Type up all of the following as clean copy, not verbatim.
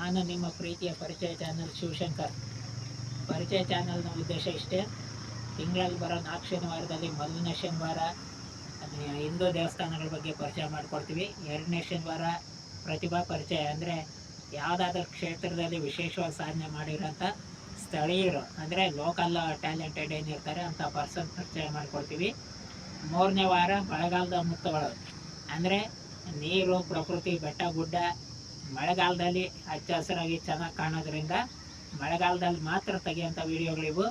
ನಾನು ನಿಮ್ಮ ಪ್ರೀತಿಯ ಪರಿಚಯ ಚಾನಲ್ ಶಿವಶಂಕರ್. ಪರಿಚಯ ಚಾನಲ್ನ ಉದ್ದೇಶ ಇಷ್ಟೇ: ತಿಂಗಳಲ್ಲಿ ಬರೋ 4 ಶನಿವಾರದಲ್ಲಿ ಮೊದಲನೇ ಶನಿವಾರ ಹಿಂದೂ ದೇವಸ್ಥಾನಗಳ ಬಗ್ಗೆ ಪರಿಚಯ ಮಾಡಿಕೊಡ್ತೀವಿ. 2ನೇ ಶನಿವಾರ ಪ್ರತಿಭಾ ಪರಿಚಯ, ಅಂದರೆ ಯಾವುದಾದ್ರೂ ಕ್ಷೇತ್ರದಲ್ಲಿ ವಿಶೇಷವಾಗಿ ಸಾಧನೆ ಮಾಡಿರೋಂಥ ಸ್ಥಳೀಯರು, ಅಂದರೆ ಲೋಕಲ್ ಟ್ಯಾಲೆಂಟೆಡ್ ಏನಿರ್ತಾರೆ ಅಂಥ ಪರ್ಸನ್ ಪರಿಚಯ ಮಾಡಿಕೊಡ್ತೀವಿ. 3ನೇ ವಾರ ಮಳೆಗಾಲದ ಮುತ್ತುಗಳು, ಅಂದರೆ ನೀರು, ಪ್ರಕೃತಿ, ಬೆಟ್ಟ ಗುಡ್ಡ ಮಳೆಗಾಲದಲ್ಲಿ ಹಚ್ಚ ಹಸಿರಾಗಿ ಚೆನ್ನಾಗಿ ಕಾಣೋದ್ರಿಂದ ಮಳೆಗಾಲದಲ್ಲಿ ಮಾತ್ರ ತೆಗೆಯುವಂಥ ವೀಡಿಯೋಗಳಿವು.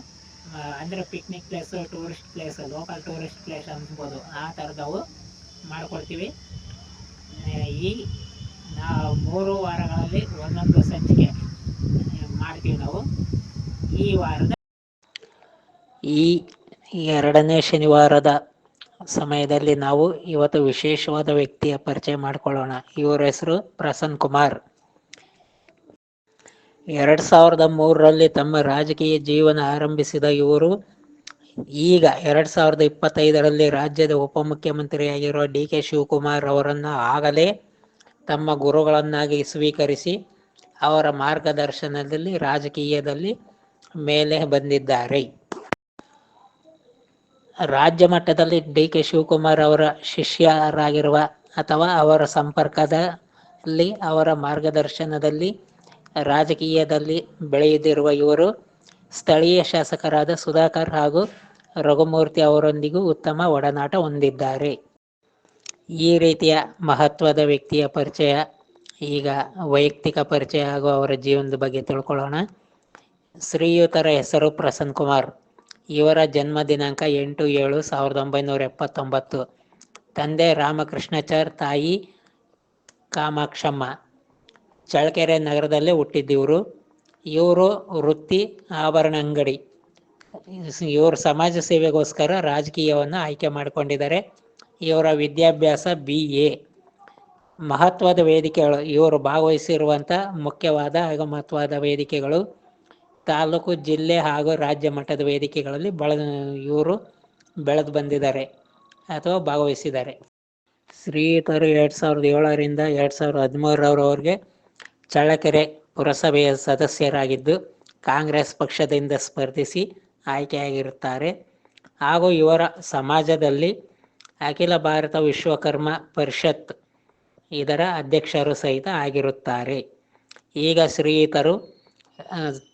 ಅಂದರೆ picnic place, tourist place, local tourist place ಅನ್ಬೋದು, ಆ ಥರದವು ಮಾಡಿಕೊಡ್ತೀವಿ. ಈ ನಾವು 3 ವಾರಗಳಲ್ಲಿ ಒಂದೊಂದು ಸಂಚಿಕೆ ಮಾಡ್ತೀವಿ ನಾವು. ಈ ವಾರದ 2ನೇ ಶನಿವಾರದ ಸಮಯದಲ್ಲಿ ನಾವು ಇವತ್ತು ವಿಶೇಷವಾದ ವ್ಯಕ್ತಿಯ ಪರಿಚಯ ಮಾಡಿಕೊಳ್ಳೋಣ. ಇವರ ಹೆಸರು ಪ್ರಸನ್ನ ಕುಮಾರ್. 2003ರಲ್ಲಿ ತಮ್ಮ ರಾಜಕೀಯ ಜೀವನ ಆರಂಭಿಸಿದ ಇವರು ಈಗ 2025ರಲ್ಲಿ ರಾಜ್ಯದ ಉಪಮುಖ್ಯಮಂತ್ರಿಯಾಗಿರುವ DK ಶಿವಕುಮಾರ್ ಅವರನ್ನು ಆಗಲೇ ತಮ್ಮ ಗುರುಗಳನ್ನಾಗಿ ಸ್ವೀಕರಿಸಿ ಅವರ ಮಾರ್ಗದರ್ಶನದಲ್ಲಿ ರಾಜಕೀಯದಲ್ಲಿ ಮೇಲೆ ಬಂದಿದ್ದಾರೆ. ರಾಜ್ಯ ಮಟ್ಟದಲ್ಲಿ DK ಶಿವಕುಮಾರ್ ಅವರ ಶಿಷ್ಯರಾಗಿರುವ ಅಥವಾ ಅವರ ಸಂಪರ್ಕದಲ್ಲಿ, ಅವರ ಮಾರ್ಗದರ್ಶನದಲ್ಲಿ ರಾಜಕೀಯದಲ್ಲಿ ಬೆಳೆದಿರುವ ಇವರು ಸ್ಥಳೀಯ ಶಾಸಕರಾದ ಸುಧಾಕರ್ ಹಾಗೂ ರಘುಮೂರ್ತಿ ಅವರೊಂದಿಗೂ ಉತ್ತಮ ಒಡನಾಟ ಹೊಂದಿದ್ದಾರೆ. ಈ ರೀತಿಯ ಮಹತ್ವದ ವ್ಯಕ್ತಿಯ ಪರಿಚಯ, ಈಗ ವೈಯಕ್ತಿಕ ಪರಿಚಯ ಹಾಗೂ ಅವರ ಜೀವನದ ಬಗ್ಗೆ ತಿಳ್ಕೊಳ್ಳೋಣ. ಶ್ರೀಯುತರ ಹೆಸರು ಪ್ರಸನ್ನ ಕುಮಾರ್. ಇವರ ಜನ್ಮ ದಿನಾಂಕ 8/7/1979. ತಂದೆ ರಾಮಕೃಷ್ಣಾಚಾರ್, ತಾಯಿ ಕಾಮಾಕ್ಷಮ್ಮ. ಚಳ್ಳಕೆರೆ ನಗರದಲ್ಲೇ ಹುಟ್ಟಿದ್ದಿವರು. ಇವರು ವೃತ್ತಿ ಆಭರಣ ಅಂಗಡಿ. ಇವರು ಸಮಾಜ ಸೇವೆಗೋಸ್ಕರ ರಾಜಕೀಯವನ್ನು ಆಯ್ಕೆ ಮಾಡಿಕೊಂಡಿದ್ದಾರೆ. ಇವರ ವಿದ್ಯಾಭ್ಯಾಸ BA. ಮಹತ್ವದ ವೇದಿಕೆಗಳು, ಇವರು ಭಾಗವಹಿಸಿರುವಂಥ ಮುಖ್ಯವಾದ ಹಾಗೂ ಮಹತ್ವದ ವೇದಿಕೆಗಳು ತಾಲೂಕು, ಜಿಲ್ಲೆ ಹಾಗೂ ರಾಜ್ಯ ಮಟ್ಟದ ವೇದಿಕೆಗಳಲ್ಲಿ ಇವರು ಬೆಳೆದು ಬಂದಿದ್ದಾರೆ ಅಥವಾ ಭಾಗವಹಿಸಿದ್ದಾರೆ. ಶ್ರೀಯುತರು 2007ರಿಂದ 2013ರವರೆಗೆ ಚಳ್ಳಕೆರೆ ಪುರಸಭೆಯ ಸದಸ್ಯರಾಗಿದ್ದು ಕಾಂಗ್ರೆಸ್ ಪಕ್ಷದಿಂದ ಸ್ಪರ್ಧಿಸಿ ಆಯ್ಕೆಯಾಗಿರುತ್ತಾರೆ. ಹಾಗೂ ಇವರ ಸಮಾಜದಲ್ಲಿ ಅಖಿಲ ಭಾರತ ವಿಶ್ವಕರ್ಮ ಪರಿಷತ್ ಇದರ ಅಧ್ಯಕ್ಷರು ಸಹಿತ ಆಗಿರುತ್ತಾರೆ. ಈಗ ಶ್ರೀಯುತರು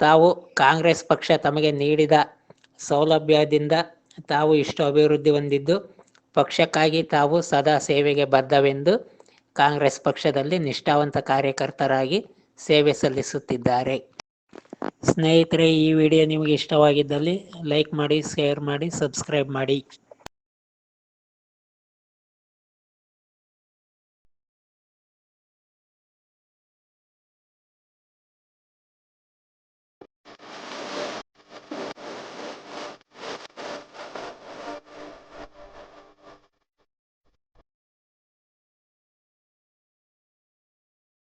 ತಾವು ಕಾಂಗ್ರೆಸ್ ಪಕ್ಷ ತಮಗೆ ನೀಡಿದ ಸೌಲಭ್ಯದಿಂದ ತಾವು ಇಷ್ಟು ಅಭಿವೃದ್ಧಿ ಹೊಂದಿದ್ದು ಪಕ್ಷಕ್ಕಾಗಿ ತಾವು ಸದಾ ಸೇವೆಗೆ ಬದ್ಧವೆಂದು ಕಾಂಗ್ರೆಸ್ ಪಕ್ಷದಲ್ಲಿ ನಿಷ್ಠಾವಂತ ಕಾರ್ಯಕರ್ತರಾಗಿ ಸೇವೆ ಸಲ್ಲಿಸುತ್ತಿದ್ದಾರೆ. ಸ್ನೇಹಿತರೆ, ಈ ವಿಡಿಯೋ ನಿಮಗೆ ಇಷ್ಟವಾಗಿದ್ದಲ್ಲಿ ಲೈಕ್ ಮಾಡಿ, ಶೇರ್ ಮಾಡಿ, ಸಬ್ಸ್ಕ್ರೈಬ್ ಮಾಡಿ.